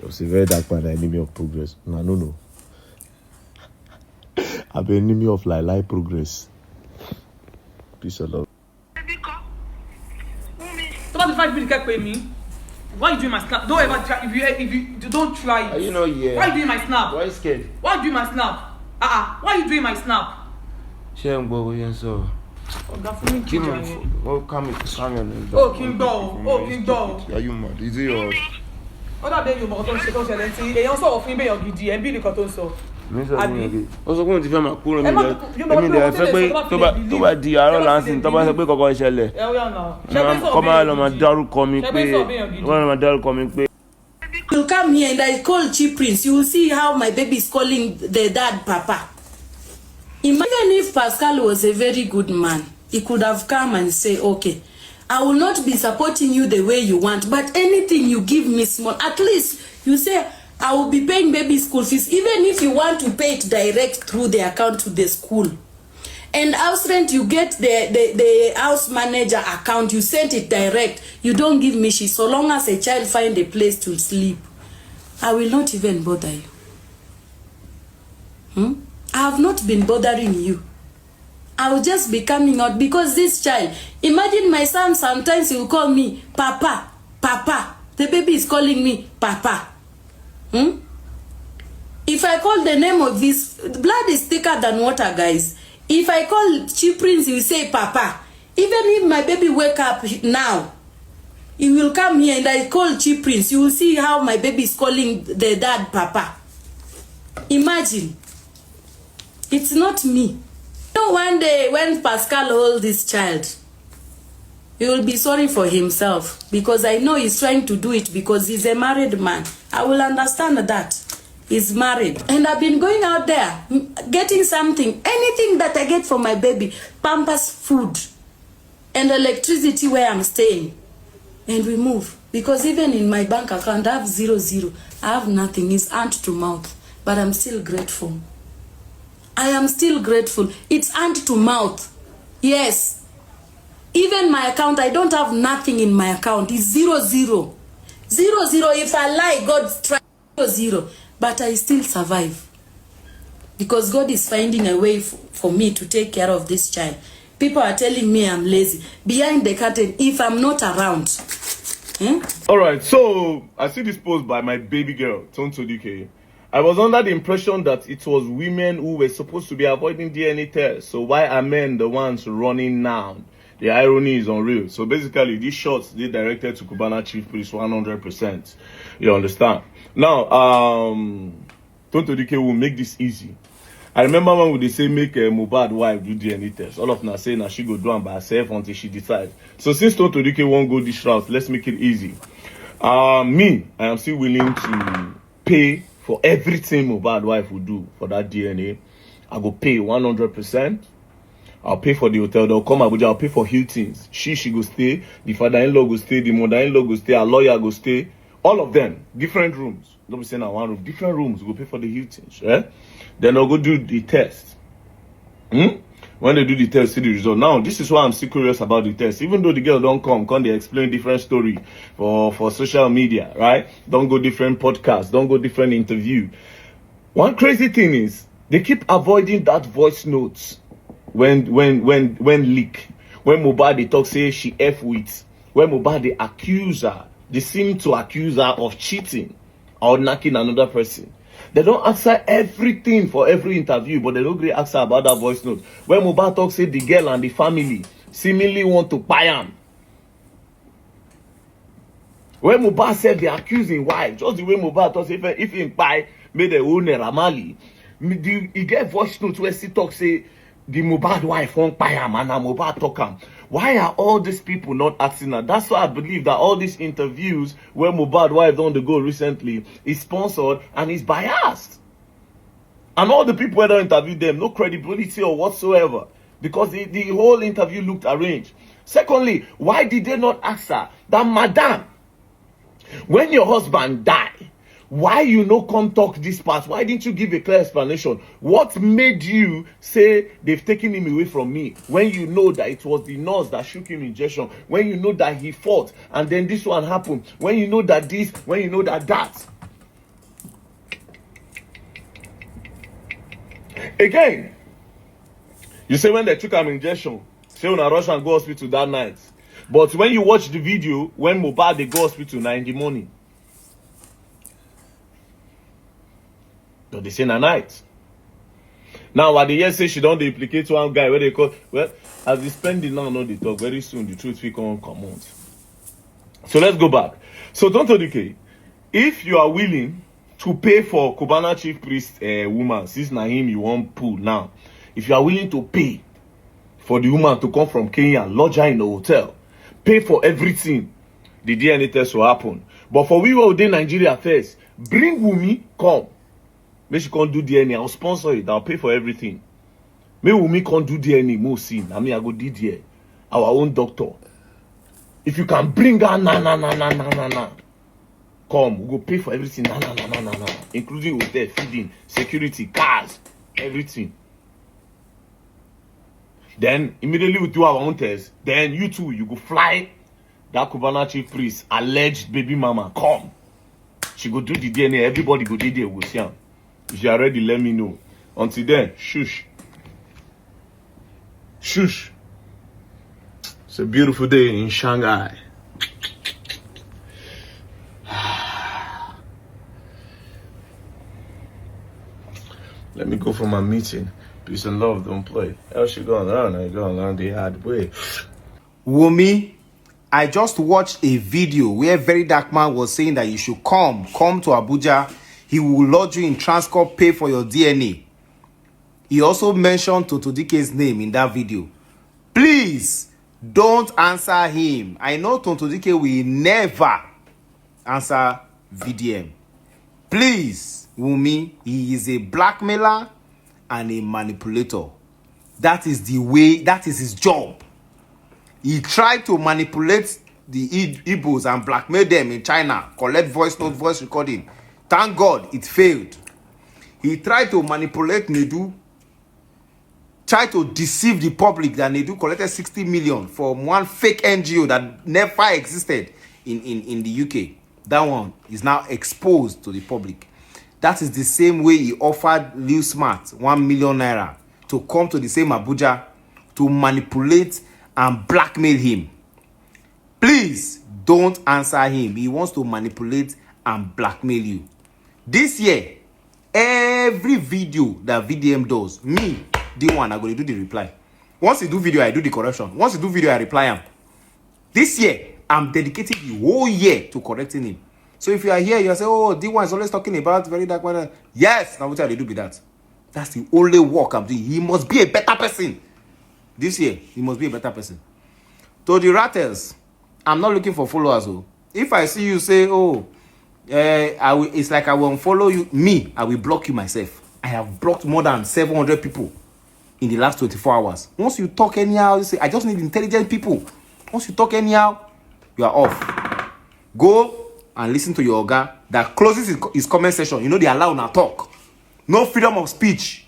was a very dark man, enemy of progress. No. I'm an enemy of life progress. Peace and love. Don't fight me, can't pay me. Why are you doing my snap? Don't ever try. If you don't try it. Are you not here? Why are you doing my snap? Why are you scared? Why are you doing my snap? Why are you doing my snap? Shame, boy, so. Give me. Oh, come on. Oh, King Dog. Are you mad? Is it your? Other day you must don't ṣe e yan so ofin be yan gidi e bi nǹkan tó sọ. Abi. Ó sọ pé ó ti fẹ́ máa kúrò mi de. Èmi de fẹ́ pé tó bá di àárọ̀ lansin tó bá sọ pé kọ́kọ́ ṣẹlẹ̀. E o ya na. Kó máa lọ máa dárúkọ mi pé. Wọ́n máa dárúkọ mi pé. You come here and I call ChiefPriest. You will see how my baby is calling the dad Papa. Imagine if Pascal was a very good man. He could have come and say, okay, I will not be supporting you the way you want, but anything you give me small, at least you say, I will be paying baby school fees, even if you want to pay it direct through the account to the school. And house rent, you get the house manager account, you send it direct. You don't give me shit. So long as a child find a place to sleep, I will not even bother you. I have not been bothering you. I will just be coming out because this child, imagine my son sometimes he will call me Papa. The baby is calling me Papa. If I call the name of this, blood is thicker than water, guys. If I call ChiefPriest, he will say Papa. Even if my baby wake up now, he will come here and I call ChiefPriest. You will see how my baby is calling the dad Papa. Imagine. It's not me. So one day when Pascal holds this child, he will be sorry for himself because I know he's trying to do it because he's a married man. I will understand that. He's married. And I've been going out there, getting something, anything that I get for my baby, Pampers, food, and electricity where I'm staying. And we move. Because even in my bank account, I have 0. I have nothing. It's hand to mouth. But I'm still grateful. I am still grateful. It's hand to mouth. Yes. Even my account, I don't have nothing in my account. It's 0. If I lie, God try 0. But I still survive. Because God is finding a way for me to take care of this child. People are telling me I'm lazy. Behind the curtain, if I'm not around. Alright, so I see this post by my baby girl, Tonto Dikeh. I was under the impression that it was women who were supposed to be avoiding DNA tests. So why are men the ones running now? The irony is unreal. So basically, these shots, they directed to Cubana-ChiefPriest 100%. You understand? Now, Tonto Dikeh will make this easy. I remember when they say make Mohbad wife do DNA test. All of them are saying that she go do them by herself until she decides. So since Tonto Dikeh won't go this route, let's make it easy. I am still willing to pay for everything Mohbad wife will do for that DNA. I go pay 100%. I'll pay for the hotel. They'll come Abuja. I'll pay for Hilton's. She go stay. The father-in-law go stay. The mother-in-law go stay. Our lawyer go stay. All of them. Different rooms. Don't be saying that one room. Different rooms. Go pay for the Hilton's. Eh? Then I'll go do the test. When they do the test, see the result. Now, this is why I'm still curious about the test. Even though the girl don't come they explain different story for social media, right? Don't go different podcasts. Don't go different interview. One crazy thing is, they keep avoiding that voice notes when leak. When Mohbad they talk, say she F with. When Mohbad they accuse her, they seem to accuse her of cheating or knocking another person. They don't answer everything for every interview, but they don't really answer about that voice note. When Mohbad talks, say the girl and the family seemingly want to buy him. When Mohbad said they accusing wife, just the way Mohbad talks, if he buy, made the owner Ramali, he get voice note where she talk, say the Mohbad wife won't buy him, and Mohbad talk him. Why are all these people not asking her? That's why I believe that all these interviews where Mohbad wife on the go recently is sponsored and is biased. And all the people that interviewed them, no credibility or whatsoever. Because the whole interview looked arranged. Secondly, why did they not ask her that, madam, when your husband died, why you no come talk this part? Why didn't you give a clear explanation? What made you say they've taken him away from me when you know that it was the nurse that shook him injection, when you know that he fought and then this one happened, when you know that this, when you know that that? Again, you say when they took an injection, say when I rush and go hospital that night. But when you watch the video, when Mohbad they go hospital now in the morning, but they say na night. Now, what the year say she don't implicate one guy where they call, well, as they spend it now, no, they talk very soon, the truth will come out. So let's go back. So Tonto Dikeh, if you are willing to pay for Cubana-ChiefPriest woman, since na him you want pull now, if you are willing to pay for the woman to come from Kenya, lodge her in the hotel, pay for everything, the DNA test will happen. But for we will do Nigeria first, bring Wumi, come. Make she can't do DNA, I'll sponsor it, I'll pay for everything. Make Wumi can't do DNA, more sin. I mean, I go did here, our own doctor. If you can bring her, nah. Come, we go pay for everything, nah, including hotel, feeding, security, cars, everything. Then immediately we do our own test. Then you too, you go fly that Cubana-ChiefPriest alleged baby mama. Come, she go do the DNA. Everybody go do there. We'll see her. If you are ready, let me know. Until then, shush. It's a beautiful day in Shanghai. Let me go for my meeting. Peace and love, don't play. Else you gonna learn, you're gonna learn the hard way. Wumi, I just watched a video where Very Dark Man was saying that you should come to Abuja. He will lodge you in Transcorp, pay for your DNA. He also mentioned Tonto Dikeh's name in that video. Please, don't answer him. I know Tonto Dikeh will never answer VDM. Please, Wumi, he is a blackmailer and a manipulator. That is the way, that is his job. He tried to manipulate the Igbos and blackmail them in China, collect voice note, voice recording. Thank God it failed. He tried to manipulate Nedu, tried to deceive the public that Nedu collected 60 million from one fake NGO that never existed in the UK. That one is now exposed to the public. That is the same way he offered Lil Smart 1 million naira to come to the same Abuja to manipulate and blackmail him. Please don't answer him. He wants to manipulate and blackmail you. This year, every video that VDM does, me, D1, I'm going to do the reply. Once he do video, I do the correction. Once he do video, I reply him. This year, I'm dedicating the whole year to correcting him. So if you are here, you say, oh, D1 is always talking about Very Dark Man. Yes, now what I do with that. That's the only work I'm doing. He must be a better person. This year, he must be a better person. To the rattles, I'm not looking for followers. Oh. If I see you say, oh, it's like I will unfollow you, me, I will block you myself. I have blocked more than 700 people in the last 24 hours. Once you talk anyhow, you say, I just need intelligent people. Once you talk anyhow, you are off. Go and listen to your oga that closes his comment section. You know they allow now talk. No freedom of speech.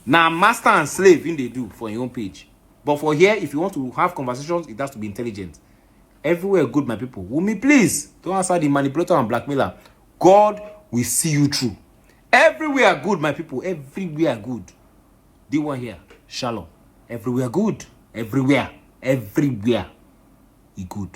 Now master and slave in they do for your own page. But for here, if you want to have conversations, it has to be intelligent. Everywhere good, my people. Wumi, please don't answer the manipulator and blackmailer. God will see you through. Everywhere good, my people. Everywhere good. D1 here. Shalom. Everywhere good. Everywhere he good.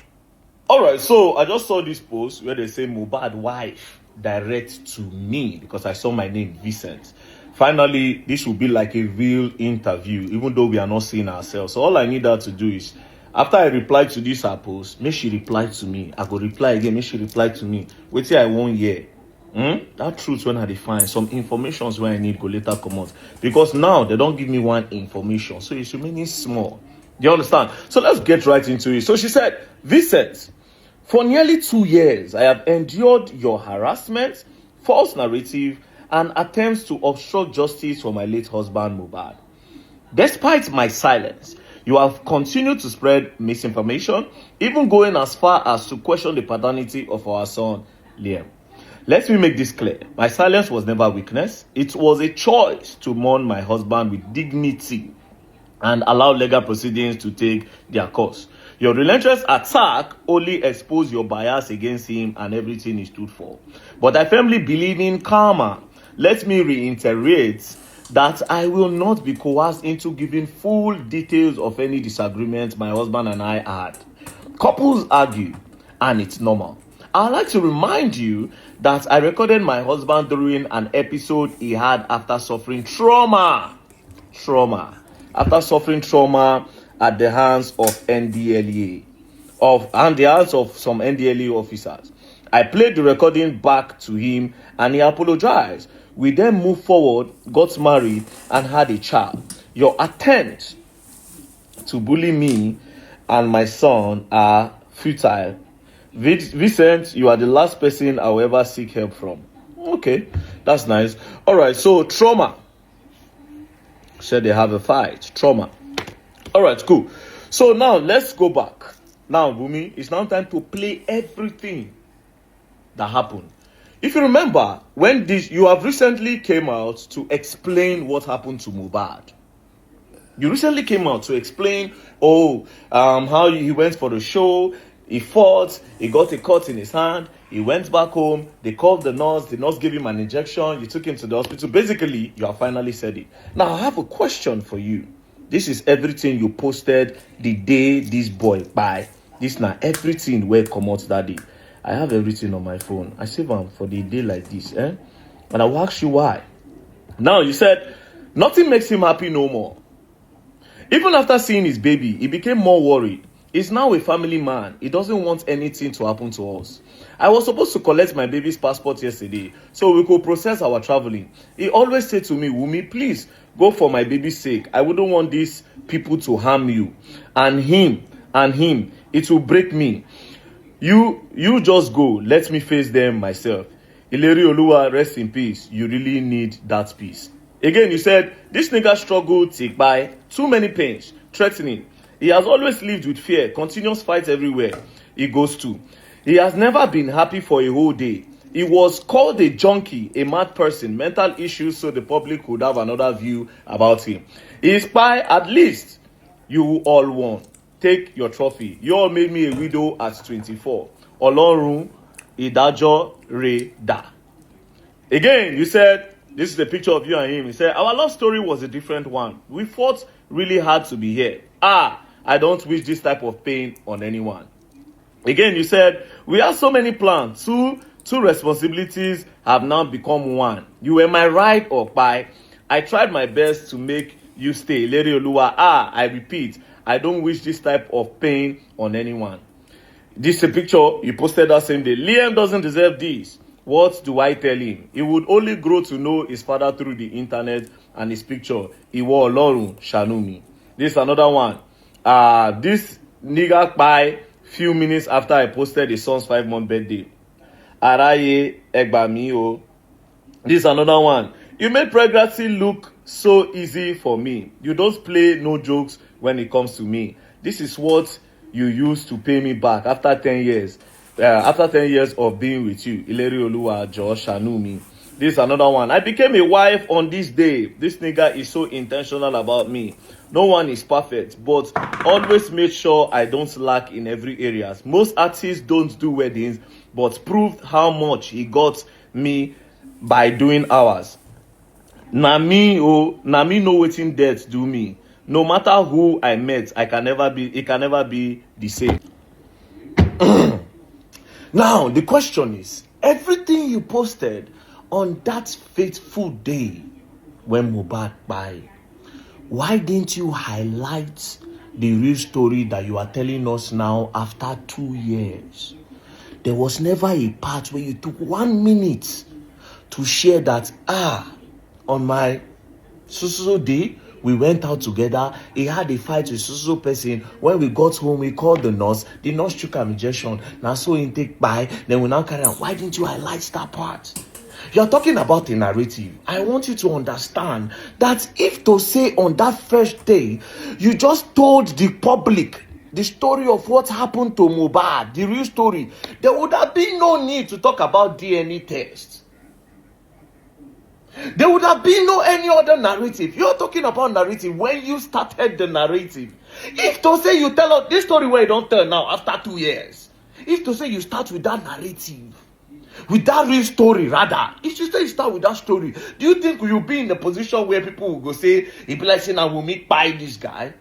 Alright, so I just saw this post where they say Mohbad wife direct to me because I saw my name Vincent. Finally, this will be like a real interview, even though we are not seeing ourselves. So all I need her to do is, after I reply to this her post, make she reply to me. I go reply again, make she reply to me. Wait till I won't hear. That truth when I define some informations where I need go later come out. Because now they don't give me one information. So it's remaining small. Do you understand? So let's get right into it. So she said, Vincent, for nearly 2 years, I have endured your harassment, false narrative, and attempts to obstruct justice for my late husband, Mohbad. Despite my silence, you have continued to spread misinformation, even going as far as to question the paternity of our son, Liam. Let me make this clear. My silence was never weakness. It was a choice to mourn my husband with dignity and allow legal proceedings to take their course. Your relentless attack only exposed your bias against him and everything he stood for. But I firmly believe in karma. Let me reiterate that I will not be coerced into giving full details of any disagreement my husband and I had. Couples argue, and it's normal. I'd like to remind you that I recorded my husband during an episode he had after suffering trauma. After suffering trauma at the hands of NDLEA, and the hands of some NDLEA officers. I played the recording back to him and he apologized. We then moved forward, got married, and had a child. Your attempts to bully me and my son are futile. Vincent, you are the last person I will ever seek help from. Okay, that's nice. All right, so trauma. Said they have a fight. Trauma. All right, cool. So now let's go back. Now, Wumi, it's now time to play everything that happened. If you remember, you have recently came out to explain what happened to Mohbad. You recently came out to explain, how he went for the show, he fought, he got a cut in his hand, he went back home, they called the nurse gave him an injection, you took him to the hospital. Basically, you have finally said it. Now, I have a question for you. This is everything you posted the day this boy buy. This now everything where come out that day. I have everything on my phone. I save them for the day like this, And I will ask you why. Now, you said, nothing makes him happy no more. Even after seeing his baby, he became more worried. He's now a family man. He doesn't want anything to happen to us. I was supposed to collect my baby's passport yesterday so we could process our traveling. He always said to me, Wumi, please go for my baby's sake. I wouldn't want these people to harm you. And him, it will break me. You just go. Let me face them myself. Ileri Oluwa, rest in peace. You really need that peace. Again, you said, this nigga struggled, take by too many pains, threatening. He has always lived with fear, continuous fights everywhere he goes to. He has never been happy for a whole day. He was called a junkie, a mad person, mental issues, so the public could have another view about him. He is spy, at least you all won. Take your trophy. You all made me a widow at 24. Olorun Idajo Re Da. Again, you said, this is a picture of you and him. He said, our love story was a different one. We fought really hard to be here. I don't wish this type of pain on anyone. Again, you said, we have so many plans. Two responsibilities have now become one. You were my ride or buy. I tried my best to make you stay. Lady Oluwa, I repeat, I don't wish this type of pain on anyone. This is a picture you posted that same day. Liam doesn't deserve this. What do I tell him? He would only grow to know his father through the internet and his picture. Iwo Olorun Shanu mi. This is another one. This nigga by few minutes after I posted his son's 5-month birthday. Araye Egbami o. This is another one. You made pregnancy look so easy for me. You don't play no jokes when it comes to me. This is what you used to pay me back after 10 years. After 10 years of being with you. Ileri Oluwa Josh Anumi. This is another one. I became a wife on this day. This nigga is so intentional about me. No one is perfect, but always made sure I don't lack in every area. Most artists don't do weddings, but proved how much he got me by doing ours. Na me know wetin death do me. No matter who I met, it can never be the same. Now, the question is, everything you posted on that fateful day when Mohbad died, why didn't you highlight the real story that you are telling us now after 2 years? There was never a part where you took 1 minute to share that, on my so day, we went out together. He had a fight with so person. When we got home, we called the nurse. The nurse took an injection. Now so intake by. Then we now carry on. Why didn't you highlight that part? You're talking about a narrative. I want you to understand that if to say on that first day, you just told the public the story of what happened to Mohbad, the real story, there would have been no need to talk about DNA tests. There would have been no any other narrative. You're talking about narrative when you started the narrative. If to say you tell us this story where you don't tell now after 2 years, if to say you start with that narrative, with that real story, rather. If you say you start with that story, do you think you'll be in a position where people will go say, it be like saying, I will meet by this guy?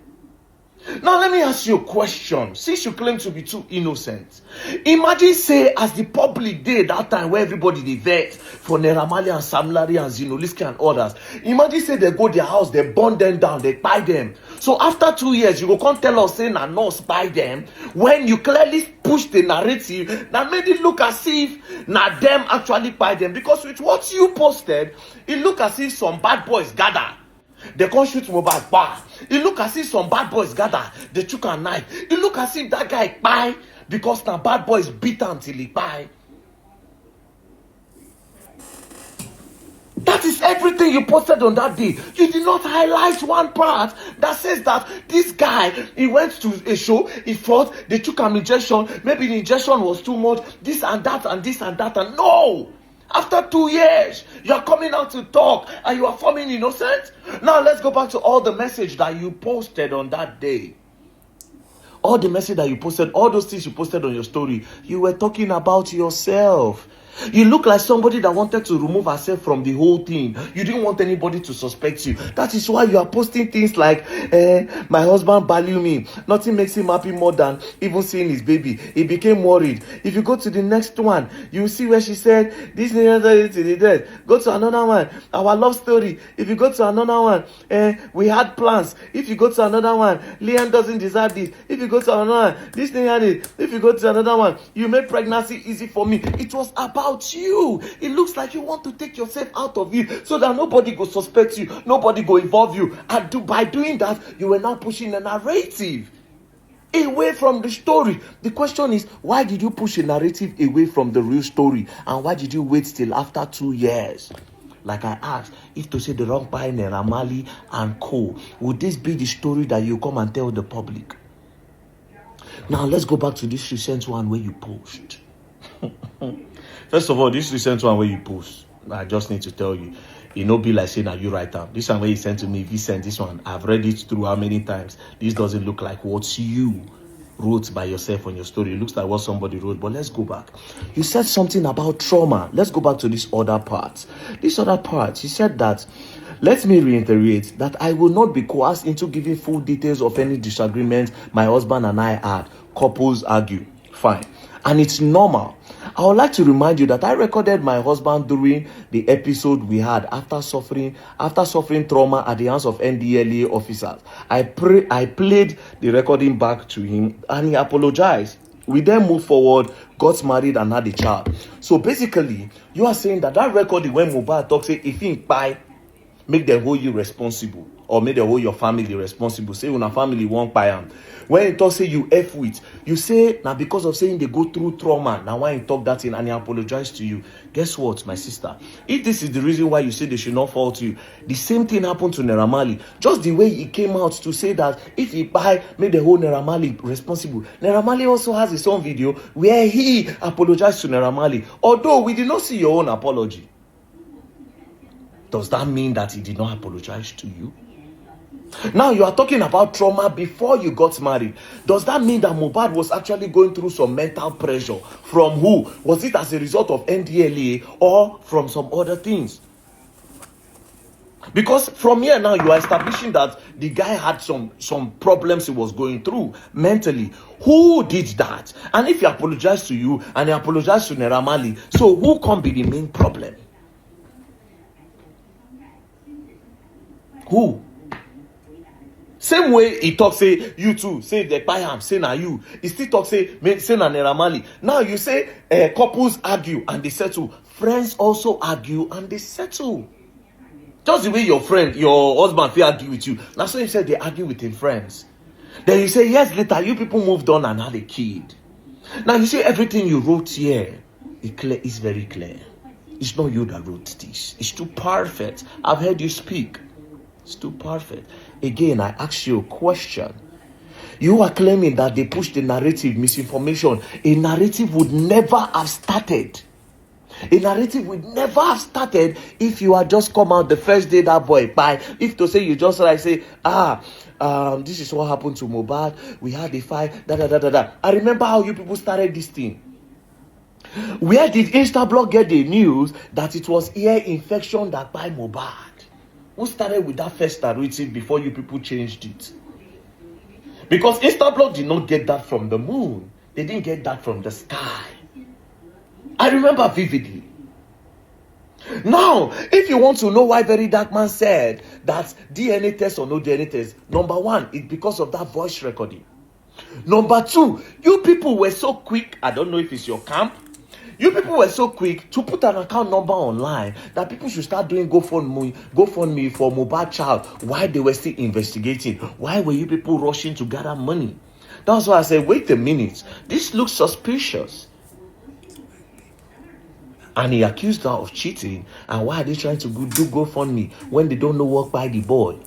Now, let me ask you a question. Since you claim to be too innocent, imagine, say, as the public did that time where everybody they vet for Naira Marley and Sam Larry and Zinoliski and others. Imagine, say, they go their house, they burn them down, they buy them. So after 2 years, you go come tell us, say, na nurse buy them, when you clearly push the narrative that made it look as if na them actually buy them. Because with what you posted, it look as if some bad boys gather. They can't shoot Mohbad bar. It look as if some bad boys gather. They took a knife. It look as if that guy buy because now bad boys beat him till he buy. That is everything you posted on that day. You did not highlight one part that says that this guy, he went to a show, he fought, they took an injection, maybe the injection was too much, this and that and this and that, and no! After 2 years, you are coming out to talk and you are forming innocent. Now let's go back to all the message that you posted on that day. All the message that you posted, all those things you posted on your story, you were talking about yourself. You look like somebody that wanted to remove herself from the whole thing. You didn't want anybody to suspect you. That is why you are posting things like, my husband value me. Nothing makes him happy more than even seeing his baby. He became worried. If you go to the next one, you will see where she said, this nigga to the dead. Go to another one. Our love story. If you go to another one, we had plans. If you go to another one, Liam doesn't deserve this. If you go to another one, this thing had it. If you go to another one, you made pregnancy easy for me. It was about you. It looks like you want to take yourself out of it so that nobody go suspect you, nobody go involve you, and by doing that you were now pushing a narrative away from the story. The question is, why did you push a narrative away from the real story, and why did you wait till after 2 years? Like I asked, if to say the wrong by Naira Marley and co, would this be the story that you come and tell the public? Now let's go back to this recent one where you post. First of all, this recent one where you post, I just need to tell you, it no be like saying that you write down. This one where you sent to me, if you sent this one, I've read it through how many times. This doesn't look like what you wrote by yourself on your story. It looks like what somebody wrote. But let's go back. You said something about trauma. Let's go back to this other part. This other part, you said that, let me reiterate that I will not be coerced into giving full details of any disagreements my husband and I had. Couples argue. Fine. And it's normal. I would like to remind you that I recorded my husband during the episode we had after suffering trauma at the hands of NDLA officers. I played the recording back to him and he apologized. We then moved forward, got married and had a child. So basically, you are saying that recording when Mohbad talks, say, if he buy, make them hold you responsible, or make them hold your family responsible. Say when a family won't buy them. When he talk say you F with, you say now because of saying they go through trauma. Now why he talk that in and he apologize to you. Guess what, my sister? If this is the reason why you say they should not fall to you, the same thing happened to Naira Marley. Just the way he came out to say that if he buy, make the whole Naira Marley responsible. Naira Marley also has his own video where he apologized to Naira Marley. Although we did not see your own apology. Does that mean that he did not apologize to you? Now you are talking about trauma before you got married. Does that mean that Mohbad was actually going through some mental pressure? From who? Was it as a result of NDLA or from some other things? Because from here now you are establishing that the guy had some problems he was going through mentally. Who did that? And if he apologized to you and he apologized to Naira Marley, so who can be the main problem? Who? Same way he talk say you too, say they buy him, say na you. He still talk say na Naira Marley. Now you say couples argue and they settle. Friends also argue and they settle. Just the way your friend, your husband will argue with you. Now so you said they argue with his friends. Then you say years later you people moved on and had a kid. Now you say everything you wrote here, it's very clear. It's not you that wrote this. It's too perfect. I've heard you speak. It's too perfect. Again, I ask you a question. You are claiming that they pushed the narrative, misinformation. A narrative would never have started. A narrative would never have started if you had just come out the first day that boy by. If to say you just like say, this is what happened to Mohbad. We had a fight. I remember how you people started this thing. Where did Instablog get the news that it was ear infection that by Mohbad? Who started with that first narrative before you people changed it? Because Instablog did not get that from the moon. They didn't get that from the sky. I remember vividly. Now, if you want to know why Very Dark Man said that DNA test or no DNA test, number one, it's because of that voice recording. Number two, you people were so quick, I don't know if it's your camp, you people were so quick to put an account number online that people should start doing GoFundMe for Mohbad child while they were still investigating. Why were you people rushing to gather money? That's why I said, wait a minute, this looks suspicious. And he accused her of cheating. And why are they trying to do GoFundMe when they don't know what by the boy?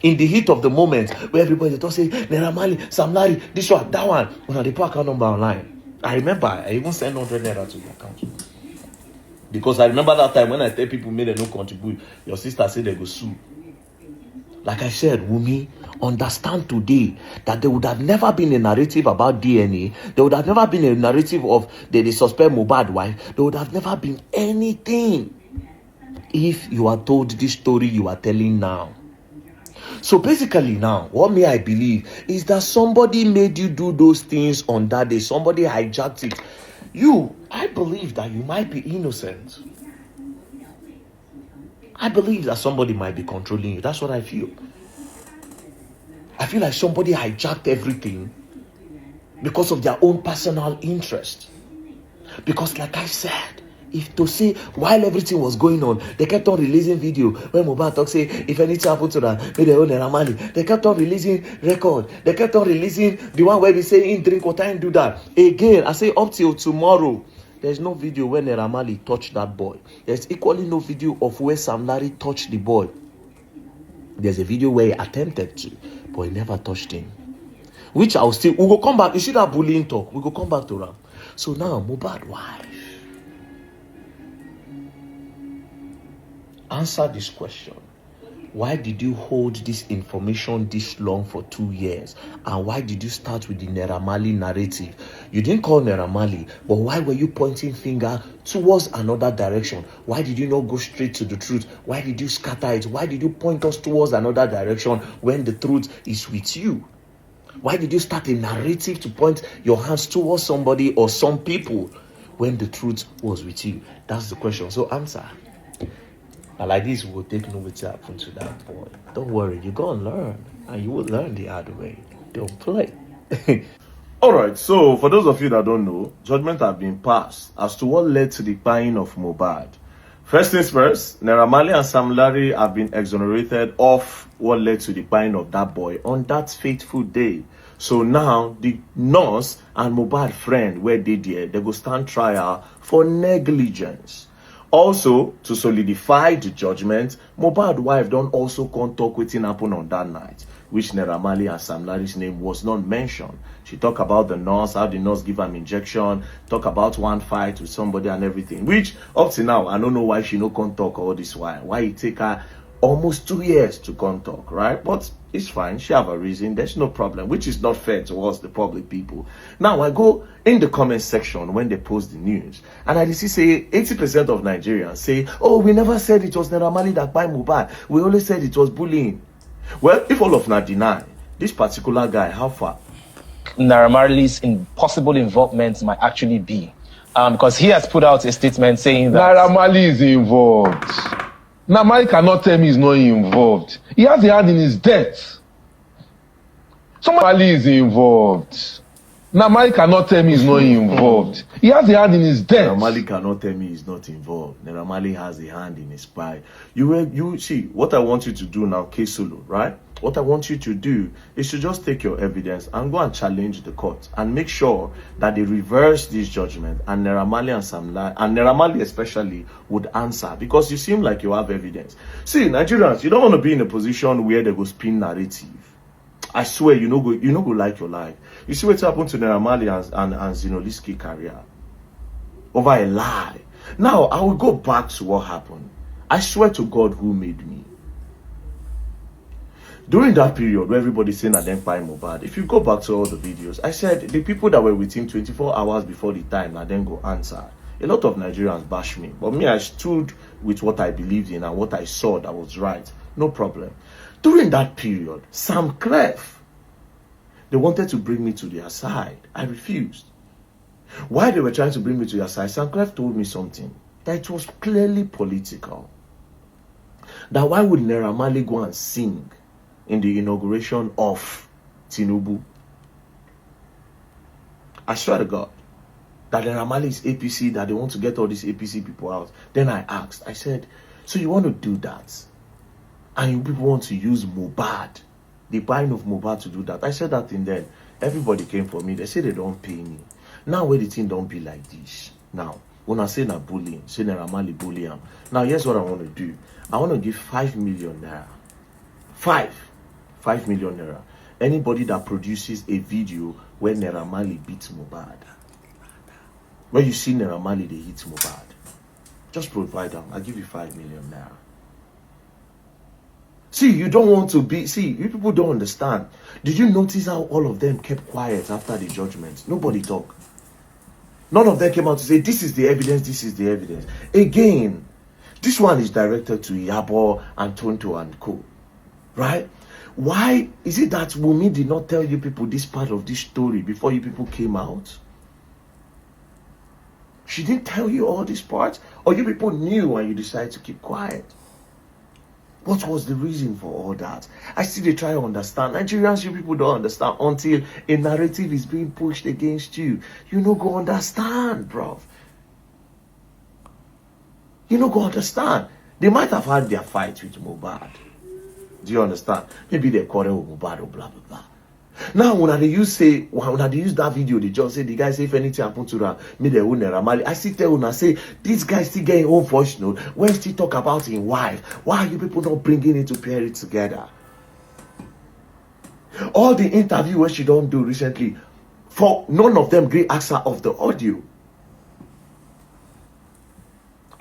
In the heat of the moment, where everybody don't say, Naira Marley, Sam Larry, this one, that one, when they put account number online. I remember, I even sent 100 Naira to the account. Because I remember that time when I tell people made a no contribute, your sister said they go sue. Like I said, Wumi, understand today that there would have never been a narrative about DNA. There would have never been a narrative of they suspect Mohbad wife. There would have never been anything if you are told this story you are telling now. So basically now, what may I believe is that somebody made you do those things on that day. Somebody hijacked it. I believe that you might be innocent. I believe that somebody might be controlling you. That's what I feel. I feel like somebody hijacked everything because of their own personal interest. Because like I said, if to say while everything was going on, they kept on releasing video when Mohbad talk say if anything happened to that, maybe they own Naira Marley. They kept on releasing record. They kept on releasing the one where we say in drink water and do that. Again, I say up till tomorrow. There's no video where Naira Marley touched that boy. There's equally no video of where Sam Larry touched the boy. There's a video where he attempted to, but he never touched him. Which I'll still, we will come back. You see that bullying talk? We will come back to that. So now, Mohbad wife. Answer this question. Why did you hold this information this long for 2 years? And why did you start with the Naira Marley narrative? You didn't call Naira Marley, but why were you pointing finger towards another direction? Why did you not go straight to the truth? Why did you scatter it? Why did you point us towards another direction when the truth is with you? Why did you start a narrative to point your hands towards somebody or some people when the truth was with you? That's the question. So answer. And like this, we'll take no way to happen to that boy. Don't worry, you're going to learn. And you will learn the hard way. Don't play. Alright, so for those of you that don't know, judgment have been passed as to what led to the buying of Mohbad. First things first, Naira Marley and Sam Larry have been exonerated of what led to the buying of that boy on that fateful day. So now, the nurse and Mohbad friend were they there, they go stand trial for negligence. Also, to solidify the judgment, Mohbad wife don't also come talk wetin happen on that night, which Naira Marley and Sam Larry's name was not mentioned. She talk about the nurse, how the nurse give am injection, talk about one fight with somebody and everything, which up to now, I don't know why she no come talk all this while. Why it take her almost 2 years to come talk, right? But it's fine. She have a reason. There's no problem, which is not fair towards the public people. Now, I go in the comment section when they post the news, and I see say 80% of Nigerians say, oh, we never said it was Naira Marley that buy Mohbad. We only said it was bullying. Well, if all of them deny, this particular guy, how far? Naira Marley's possible involvement might actually be. Because he has put out a statement saying that Naira Marley is involved. Naira Marley cannot tell me he's not involved. He has a hand in his death. Naira Marley is involved. Naira Marley cannot tell me he's not involved. He has a hand in his death. Naira Marley cannot tell me he's not involved. Naira Marley has a hand in his pie. You see, what I want you to do now, K-Solo, right? What I want you to do is to just take your evidence and go and challenge the court and make sure that they reverse this judgment, and Naira Marley and Sam Larry, and Naira Marley especially, would answer, because you seem like you have evidence. See, Nigerians, you don't want to be in a position where they go spin narrative. I swear, you know go like your life. You see what happened to Naira Marley and Zinoliski career over a lie. Now I will go back to what happened. I swear to God who made me. During that period where everybody's saying that then buy Mohbad, if you go back to all the videos, I said the people that were with him 24 hours before the time and then go answer. A lot of Nigerians bash me, but me, I stood with what I believed in and what I saw that was right. No problem. During that period, Sam Clef, they wanted to bring me to their side. I refused. While they were trying to bring me to their side, Sam Clef told me something, that it was clearly political. That why would Naira Marley go and sing in the inauguration of Tinubu? I swear to God, that Naira Marley is APC, that they want to get all these APC people out. Then I asked, I said, so you want to do that? And you people want to use Mohbad, the buying of Mohbad to do that? I said that thing then. Everybody came for me. They say they don't pay me. Now where the thing don't be like this. Now, when I say na bullying, say Naira Marley bullying. Now here's what I want to do. I want to give 5 million naira. 5 million naira. Anybody that produces a video where Naira Marley beats Mohbad. When you see Naira Marley, they hit Mohbad. Just provide them. I'll give you 5 million naira. See, you don't want to be... See, you people don't understand. Did you notice how all of them kept quiet after the judgment? Nobody talked. None of them came out to say, this is the evidence, this is the evidence. Again, this one is directed to Yabo and Tonto and Co. Right? Why is it that Wumi did not tell you people this part of this story before you people came out? She didn't tell you all these parts? Or you people knew and you decided to keep quiet? What was the reason for all that? I still try to understand. Nigerians, you people don't understand until a narrative is being pushed against you. You no go understand, bro. You no go understand. They might have had their fight with Mohbad. Do you understand? Maybe they quarrel with Mohbad or blah, blah, blah. Now, when they use that video, they just say, the guy say, if anything happened to them, me, they own Naira Marley. I still tell I say, this guy still getting own voice note. When still talk about his wife, why are you people not bringing it to pair it together? All the interviews she don't do recently, for none of them great answer of the audio.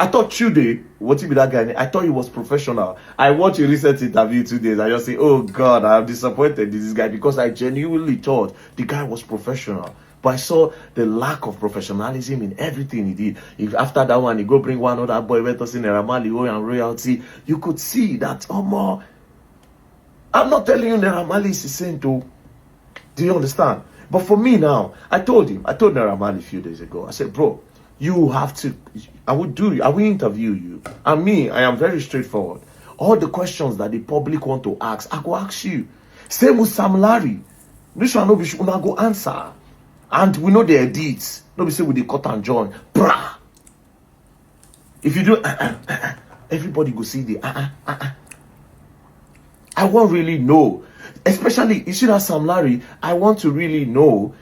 I thought today, what be that guy? I thought he was professional. I watched a recent interview 2 days. I just say, oh God, I'm disappointed in this guy because I genuinely thought the guy was professional. But I saw the lack of professionalism in everything he did. If after that one, he go bring one other boy, went to see Naira Marley and royalty, you could see that, oh more. I'm not telling you Naira Marley is a saint, though. Do you understand? But for me now, I told Naira Marley a few days ago, I said, bro, you have to, I will interview you. And me, I am very straightforward. All the questions that the public want to ask, I go ask you. Same with Sam Larry. This one, no be sure go answer. And we know the edits. No be say with the cut and John. Brah. If you do, everybody go see the I won't really know. Especially, you see that Sam Larry, I want to really know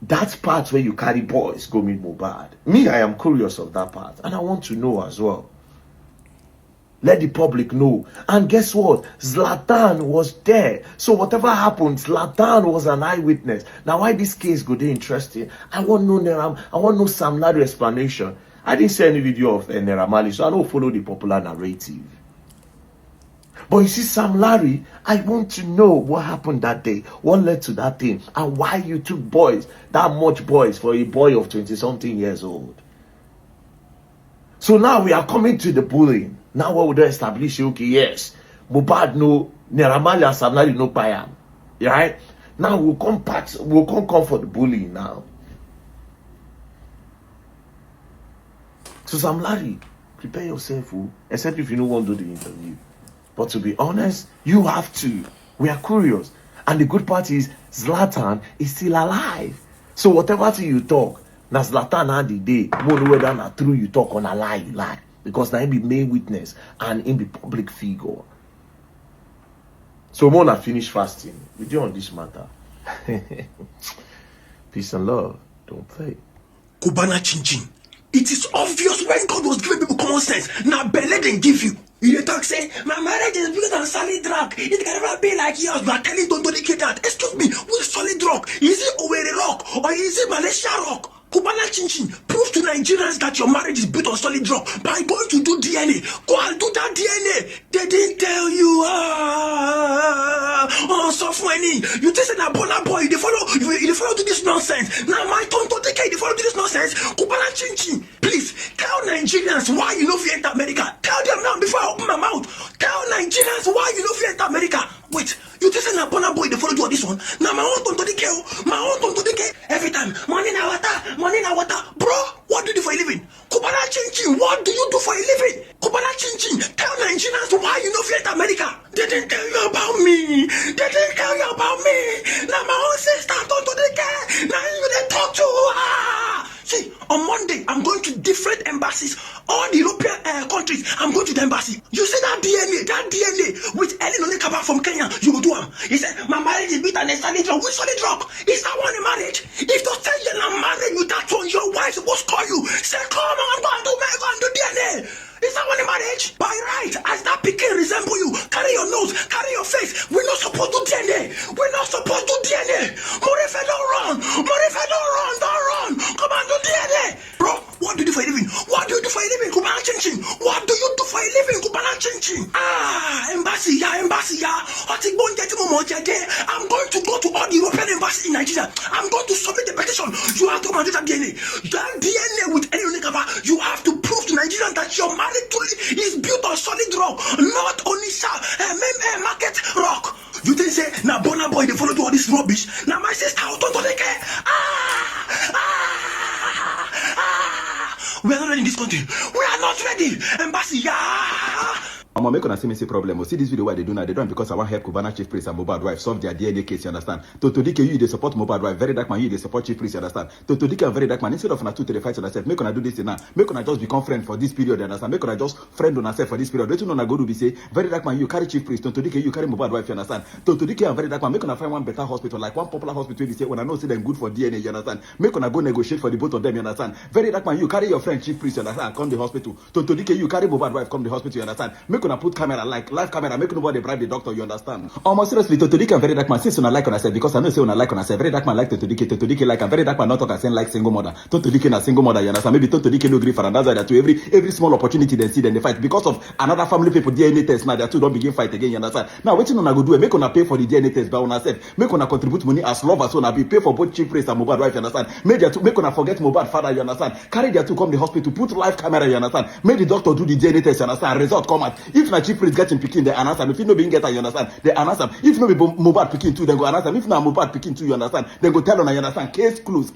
that part where you carry boys go meet Mohbad. Me, I am curious of that part. And I want to know as well. Let the public know. And guess what? Zlatan was there. So whatever happened, Zlatan was an eyewitness. Now why this case go there interesting? I want to know Sam Larry explanation. I didn't see any video of Naira Marley, so I don't follow the popular narrative. But you see, Sam Larry, I want to know what happened that day, what led to that thing, and why you took boys, that much boys, for a boy of 20-something years old. So now we are coming to the bullying. Now what would I establish? Okay, yes, Mohbad no, Naira Marley and Sam Larry no payam. Right? Now we'll come for the bullying now. So Sam Larry, prepare yourself, except if you don't want to do the interview. But to be honest, you have to. We are curious. And the good part is, Zlatan is still alive. So whatever thing you talk, now Zlatan had the day, more know whether not true you talk on a lie, you lie. Because now he be main witness and in the public figure. So Mona finish fasting. We do on this matter. Peace and love. Don't play. Cubana-Chiefpriest. It is obvious when God was giving people common sense. Now Bele didn't give you. You talk say, my marriage is bigger than solid rock. It can never be like yours. You are telling Tonto Dikeh that. Excuse me, who is solid rock? Is it Owerri rock or is it Malaysia rock? Cubana-Chiefpriest, prove to Nigerians that your marriage is built on solid rock by going to do DNA. Go and do that DNA. They didn't tell you. So funny. You think that Bona boy, they follow to this nonsense. Now my Tonto Dikeh, they follow to this nonsense. Cubana-Chiefpriest, please tell Nigerians why you know if you enter America. Tell them now before I open my mouth. Tell Nigerians why you know if you enter America. Wait, you think that Bona boy, they follow to this one? Now my own Tonto Dikeh, every time money na water, bro. What do you do for a living? Cubana-Chiefpriest, what do you do for a living? Cubana-Chiefpriest, tell Nigerians why you know if you enter America. They didn't tell you about me. Now my own sister Tonto Dikeh. Now you they talk to. See, on Monday, I'm going to different embassies, all the European countries. I'm going to the embassy. You see that DNA with Helen Ati While from Kenya, you will do them. He said, my marriage is built on a solid rock. Which solid rock? Is that one a marriage? If you say you're not married with that one, your wife supposed to call you. Say, come on, go and do DNA. Is that one a marriage? By right, as that picking resemble you, carry your nose, carry your face. We're not supposed to do DNA. Morife, don't run. Don't run. Come on, do DNA. Bro, what do you do for a living? Cubana-Chiefpriest? What do you do for a living, Cubana-Chiefpriest? Embassy, I'm going to go to all the European embassies in Nigeria. I'm going to submit the petition. You have to do that DNA. That DNA with Helen Ati While, you have to prove to Nigerians that your marriage is built on solid rock, not only market rock. You think say now Bona boy they follow do all this rubbish? Now my sister Tonto Dikeh. We are not ready in this country. We are not ready. Embassy, I'm make una see me see problem. See this video why they do now. They do it because I want help Cubana-ChiefPriest and Mohbad wife solve their DNA case. You understand? Tonto Dikeh, you they support Mohbad wife. Very dark man, you they support ChiefPriest. You understand? Tonto Dikeh and very dark man. Instead of una two to the fight on yourself, make una do this now. Make una just become friend for this period. You understand? Make una just friend on yourself for this period. Let you know na go do be say very dark man, you carry ChiefPriest. Tonto Dikeh, you carry Mohbad wife. You understand? Tonto Dikeh and very dark man, make una find one better hospital, like one popular hospital. They say when I know say them good for DNA. You understand? Make una go negotiate for the both of them. You understand? Very dark man, you carry your friend ChiefPriest. You understand? Come the hospital. Tonto Dikeh, you carry Mohbad wife. Come the hospital. You understand? Make una put camera like live camera, make nobody bribe the doctor, you understand? Almost seriously, Tonto Dikeh and very dark man, since una like on myself, because I know say una like on myself, very dark man like Tonto Dikeh like, and very dark man not talk and saying like single mother. Tonto Dikeh na single mother, you understand? Maybe Tonto Dikeh no agree for, and that's why that to every small opportunity they see, then they fight because of another family people DNA test. Now they two don't begin fight again, you understand? Now waiting on go do it, make una pay for the DNA test by una self, make una contribute money as love as una be pay for both ChiefPriest and Mohbad wife, you understand? Make una forget Mohbad father, you understand? Carry their two come the hospital, put live camera, you understand? Make the doctor do the DNA test, you understand? Result come out. If na ChiefPriest getting picking the answer, if you no being get you understand, they answer. If no be Mohbad picking too, then go answer. If not Mohbad picking too, you understand, then go tell on you understand. Case closed.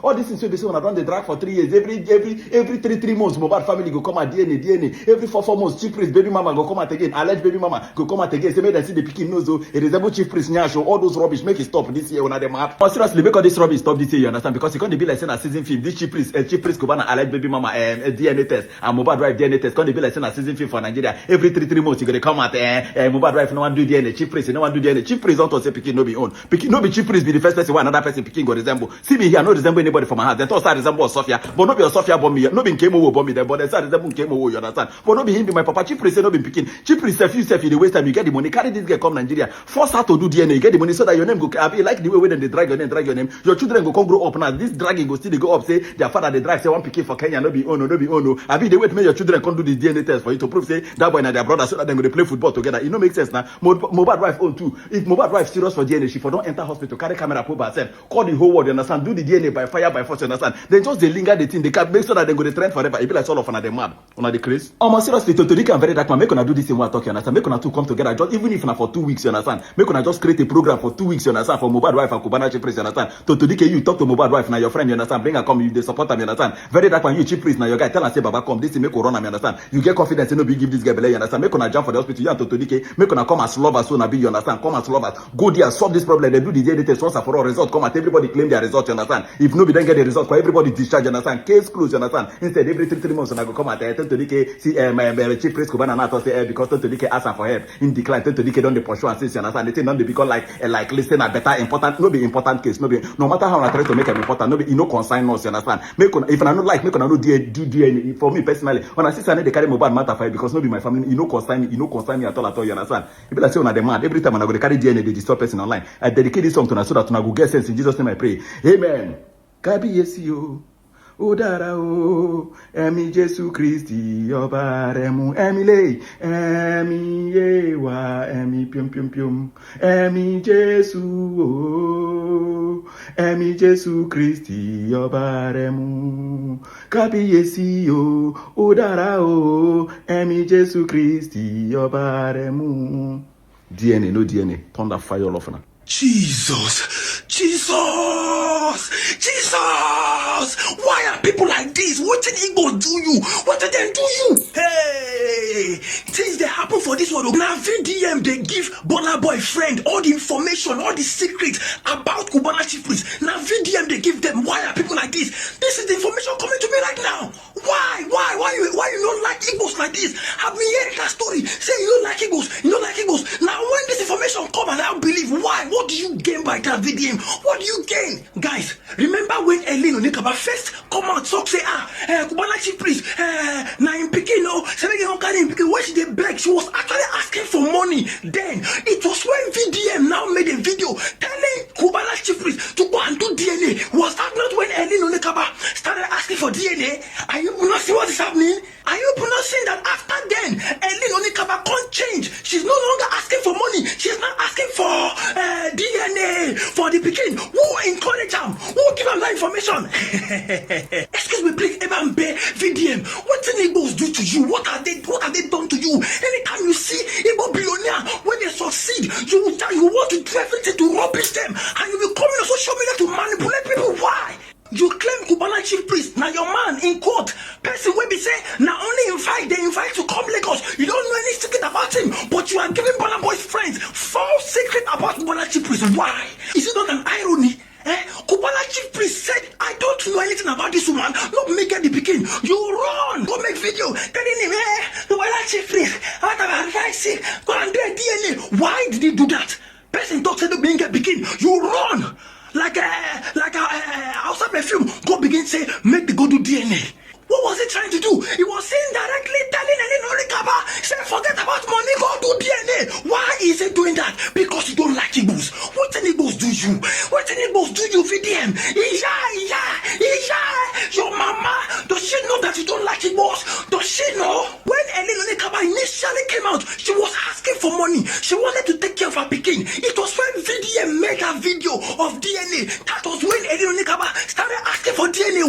All this things will be so when I run the drag for 3 years. Every three months, Mohbad family go come at DNA. Every 4 months, ChiefPriest baby mama go come out again. Alleged baby mama go come out again. Say make them see the picking nose. It resemble ChiefPriest Nyasho. All those rubbish make it stop this year when I them up. Seriously, make all this rubbish stop this year. You understand? Because it's going to be like saying a season film. This ChiefPriest Cubana alleged baby mama DNA test and Mohbad wife DNA test. Going to be like saying a season film for Nigeria. Every 3 months you gonna come out. Mohbad wife no one do DNA. ChiefPriest no one do DNA. ChiefPriest don't say picking no be own. Picking no be ChiefPriest be the first person why another person picking go resemble. See me here, no resemble anybody from my house. Then thought I resemble Sophia, but no be Sophia bomb me. No be Kemo bomb me there, but then say resemble Kemo. You understand? But no be him be my papa. ChiefPriest say no be picking. ChiefPriest self you the waste time you get the money. Carry this girl come Nigeria. Force her to do DNA. You get the money so that your name go. I be like the way when they drag your name. Your children go come grow up now. This dragging go still they go up say their father they drag say one picking for Kenya no be ono. I be the way to make your children come do the DNA test for you to prove say that boy and their brother so that they go play football together. It no make sense now. Mohbad wife own too. If Mohbad wife serious for DNA, she for don't enter hospital, carry camera put by herself, call the whole world, you understand? Do the DNA by fire by force, you understand? Then just they linger the thing, they can make sure that they go to trend forever. It be like all of them mad. On the craze. Seriously, Tonto Dikeh and very dark man, make una do this in one talk, you understand? Make una two come together, just even if not for 2 weeks, you understand? Make una just create a program for 2 weeks, you understand? For Mohbad wife and Cubana-ChiefPriest, you understand? Tonto Dikeh, you talk to Mohbad wife, now your friend, you understand? Bring her come, you they support them, you understand? Very dark man, you ChiefPriest, now your guy tell her say Baba come, this make run, you understand? You get confidence, you know, be give this guy belay, you understand? Make una jump for the hospital, you and Tonto Dikeh, make una come as lovers, so na be, you understand? Come as lovers, go there, solve this problem. They do the DNA test once and for all. Result come at everybody claim their result, you understand? If nobody then get the result for everybody discharge, you understand? Case closed, you understand? Instead, every 3 months, and I go come at Tonto Dikeh, see my ChiefPriest Cubana now say because Tonto Dikeh ask her for help in decline. Tonto Dikeh don't the pursue and since you understand, they think don't they become like listen a better important, no be important case, no matter how I try to make them important, no be no consign us, you understand? If I don't like, make no do DNA. For me personally, when I see something they carry Mohbad matter for because no be my family, you no consign me at all, you understand? It be like say on the demand every time when I go carry DNA, they disturb person online. I dedicate this song to so that I go get sense in Jesus' name I pray. Amen. Kabi yes you. ó dára o ẹ̀mí Jésù Kristi ọba rẹ̀ mú ẹ̀mí lé ẹ̀mí yé wa ẹ̀mí piom ẹ̀mí Jésù o ẹ̀mí Jésù Kristi ọba rẹ̀ mú kábíyèsí o ó dára o ẹ̀mí Jésù Kristi ọba rẹ̀ mú. DNA no DNA turn that fire all off now. Jesus! Why are people like this? What did Igbo do you? What did they do you? Hey! Things they happen for this world. Now VDM, they give Burna Boy friend all the information, all the secrets about Cubana-ChiefPriest. Now VDM, they give them. Why are people like this? This is the information coming to me right now. Why you don't like Igbos like this? I've been hearing that story. Say you don't like Igbos, you don't like Igbos. Now when this information come and I believe, why? What do you gain by that VDM? What do you gain? Guys, remember when Helen Ati While first come out talk say Cubana-ChiefPriest na him pikin no say make him carry him pikin. When she dey beg, she was actually asking for money. Then it was when VDM now made a video telling Cubana-ChiefPriest to go and do DNA. Was that not when Helen Ati While started asking for DNA? Are you not seeing what is happening? Are you not seeing that after then Helen Ati While can't change? She's no longer asking for money. She's not asking for DNA for the pikin. Who encourage him? Who give him that information? Excuse me, please, Ebambe, VDM. What did Igbos do to you? What have they done to you? Anytime you see Igbo billionaire, when they succeed, you want to do everything to rubbish them, and you will come on social media to manipulate people. Why? You claim Cubana-ChiefPriest, now your man in court. Person will be say, now only they invite to come Lagos. You don't know any secret about him, but you are giving Burna Boy's friends false secret about Cubana-ChiefPriest. Why? Is it not an irony? Cubana-ChiefPriest said, I don't know anything about this woman. Not me get the pikin. You run. Go make video. Telling him, Cubana-ChiefPriest, out of advice, go and do a DNA. Why did he do that? Person talks to the being get pikin. You run. Like outside perfume, go begin say, make the go do DNA. What was he trying to do? He was saying directly telling Helen Ati While, say forget about money, go do DNA. Why is he doing that? Because you don't like Igbos. What an Igbos do you? What an Igbos do you, VDM? Your mama, does she know that you don't like Igbos? Does she know? When Helen Ati While initially came out, she was asking for money. She wanted to take care of her pikin. It was when VDM made a video of DNA. That was when Helen Ati While started asking for DNA.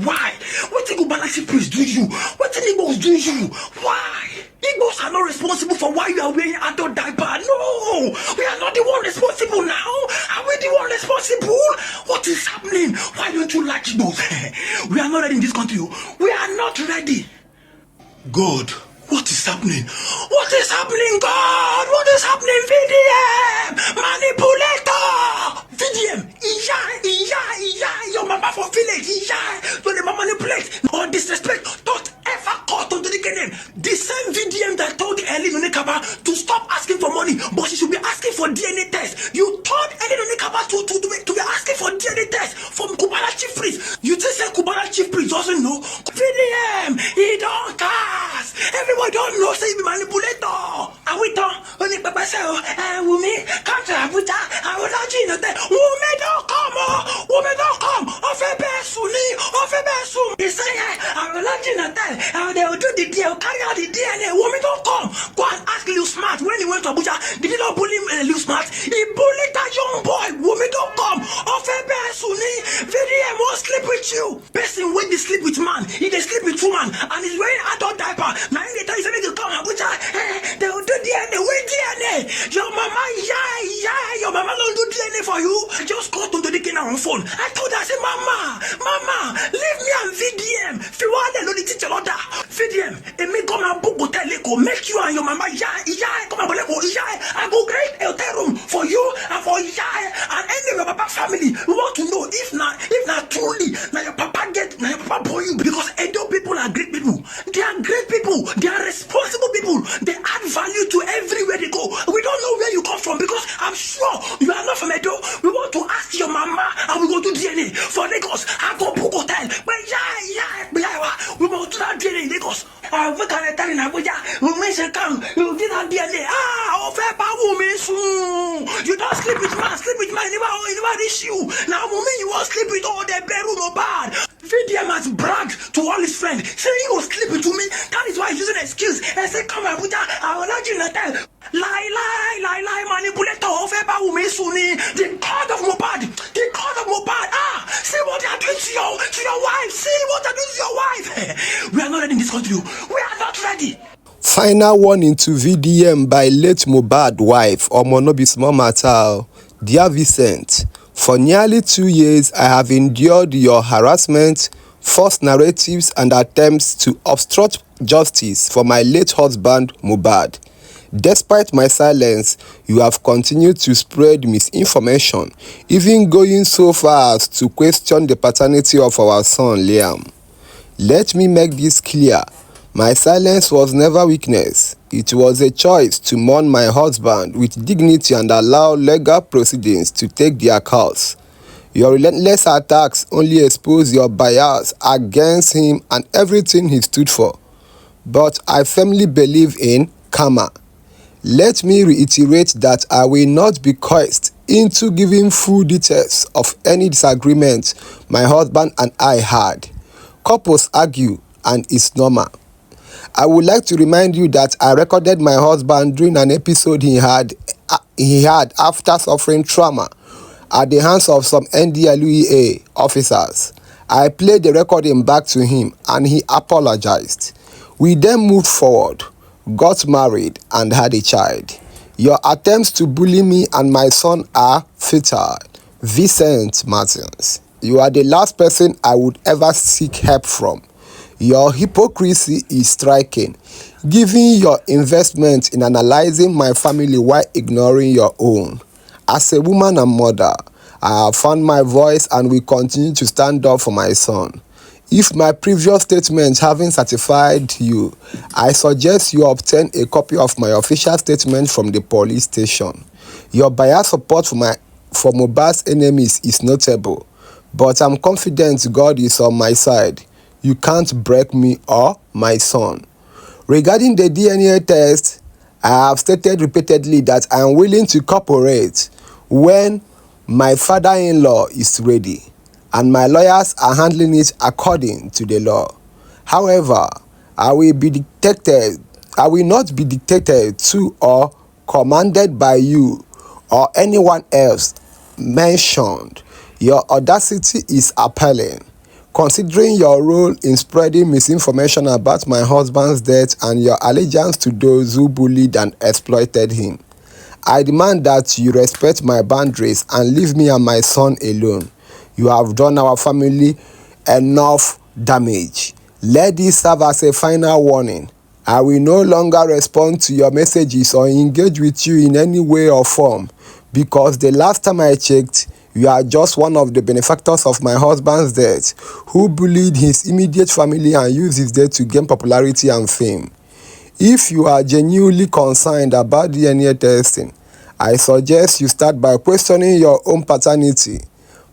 Why? What did Cubana-ChiefPriest do you? What did Igbos do you? Why? Igbos are not responsible for why you are wearing adult diaper. No, we are not the one responsible now. Are we the one responsible? What is happening? Why don't you like Igbos? We are not ready in this country. We are not ready. God, what is happening? What is happening, God? What is happening, VDM? Manipulator! VDM, your mama for village, so they manipulate or disrespect. Don't ever call Tonto Dikeh name. The same VDM that told Helen Ati While to stop asking for money, but she should be asking for DNA test. You told Helen Ati While to be asking for DNA test from Cubana-ChiefPriest. You just say Cubana-ChiefPriest doesn't know. VDM, he don't cast. Everybody don't know, say he be manipulator. And we don't, when the papa say, Wumi, come to Abuja, I will not you know that. Wumi don't come. He say, I will not you know that. They will do the deal, carry out the DNA. Wumi don't come. Go and ask Lil Smart when he went to Abuja. Did he not bully Lil Smart? He bullied that young boy. Wumi don't come. VDM won't sleep with you. Person when they sleep with man, he they sleep with woman, and he's wearing adult diaper. Now they tell you something to come Abuja. They will do DNA. Wait DNA. Your mama, your mama don't do DNA for you. I just called Tonto Dikeh on phone. I told her, I said, Mama, leave me and VDM. If you want to know the teacher order, VDM, and me come and book hotel, make you and your mama, come and I go create a hotel room for you and for and any of your papa family. We want to know if not truly, now your papa boy you, because Edo people are great people. They are great people. They are responsible people. They add value to everywhere they go. We don't know where you come from, because I'm sure you are not from Edo. We want to ask your mama and we go do DNA for Lagos. I go book hotel. But we want to do that DNA in Lagos. We can tell in Abuja. We mention come. You did that DNA. You don't sleep with man. You never reach you. Now, woman, you won't sleep with all the Wumi Mohbad. VDM has bragged to all his friends, saying he was sleeping to me. That is why he's using an excuse. And say, come Abuja, I will not you hotel. Lie, manipulator of Eba Wumi Suni. The God of Mohbad. Ah, see what they are doing to your wife. See what they are doing to your wife. We are not ready in this country. We are not ready. Final warning to VDM by late Mohbad wife, Omo no be small matter. Dear Vincent, for nearly 2 years, I have endured your harassment, false narratives, and attempts to obstruct justice for my late husband, Mohbad. Despite my silence, you have continued to spread misinformation, even going so far as to question the paternity of our son, Liam. Let me make this clear. My silence was never weakness. It was a choice to mourn my husband with dignity and allow legal proceedings to take their course. Your relentless attacks only expose your bias against him and everything he stood for. But I firmly believe in karma. Let me reiterate that I will not be coerced into giving full details of any disagreement my husband and I had. Couples argue and it's normal. I would like to remind you that I recorded my husband during an episode he had after suffering trauma at the hands of some NDLEA officers. I played the recording back to him and he apologized. We then moved forward, got married and had a child. Your attempts to bully me and my son are fatal. Vincent Martins, you are the last person I would ever seek help from. Your hypocrisy is striking, given your investment in analyzing my family while ignoring your own. As a woman and mother, I have found my voice and will continue to stand up for my son. If my previous statements haven't satisfied you, I suggest you obtain a copy of my official statement from the police station. Your biased support for Mohbad's enemies is notable, but I'm confident God is on my side. You can't break me or my son. Regarding the DNA test, I have stated repeatedly that I am willing to cooperate when my father-in-law is ready, and my lawyers are handling it according to the law. However, I will not be dictated to or commanded by you or anyone else mentioned. Your audacity is appalling, considering your role in spreading misinformation about my husband's death and your allegiance to those who bullied and exploited him. I demand that you respect my boundaries and leave me and my son alone. You have done our family enough damage. Let this serve as a final warning. I will no longer respond to your messages or engage with you in any way or form, because the last time I checked, you are just one of the benefactors of my husband's death, who bullied his immediate family and used his death to gain popularity and fame. If you are genuinely concerned about DNA testing, I suggest you start by questioning your own paternity.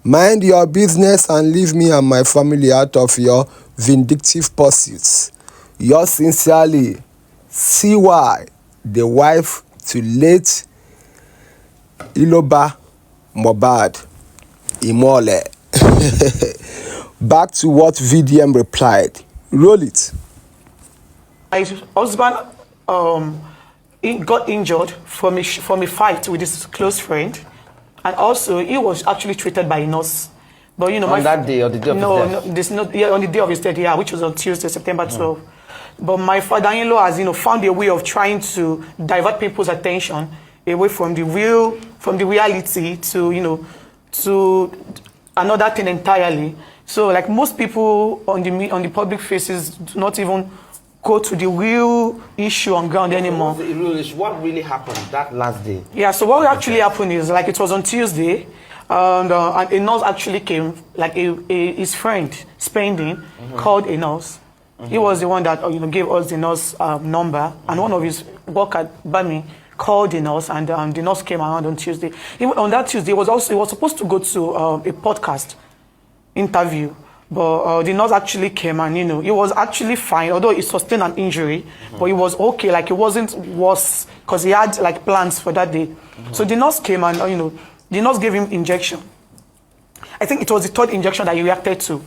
Mind your business and leave me and my family out of your vindictive pursuits. Yours sincerely, CY, the wife to late Iloba Mohbad Imole. Back to what VDM replied. Roll it. My husband he got injured from a fight with his close friend, and also he was actually treated by a nurse. But you know, on that day or the day of his death? On the day of his death, yeah, which was on Tuesday, September 12th. But my father-in-law has, found a way of trying to divert people's attention away from the reality to, to another thing entirely. So, like most people on the public faces do not even go to the real issue on ground anymore. What really happened that last day? Yeah, so what actually happened is, like, it was on Tuesday, and a nurse actually came, like his friend, Spending, called a nurse. He was the one that gave us the nurse number, and one of his workers, Bami, called the nurse, and the nurse came around on Tuesday. On that Tuesday, he was supposed to go to a podcast interview, but the nurse actually came, and he was actually fine, although he sustained an injury, but he was okay, like it wasn't worse, because he had like plans for that day. So the nurse came, and the nurse gave him injection. I think it was the third injection that he reacted to.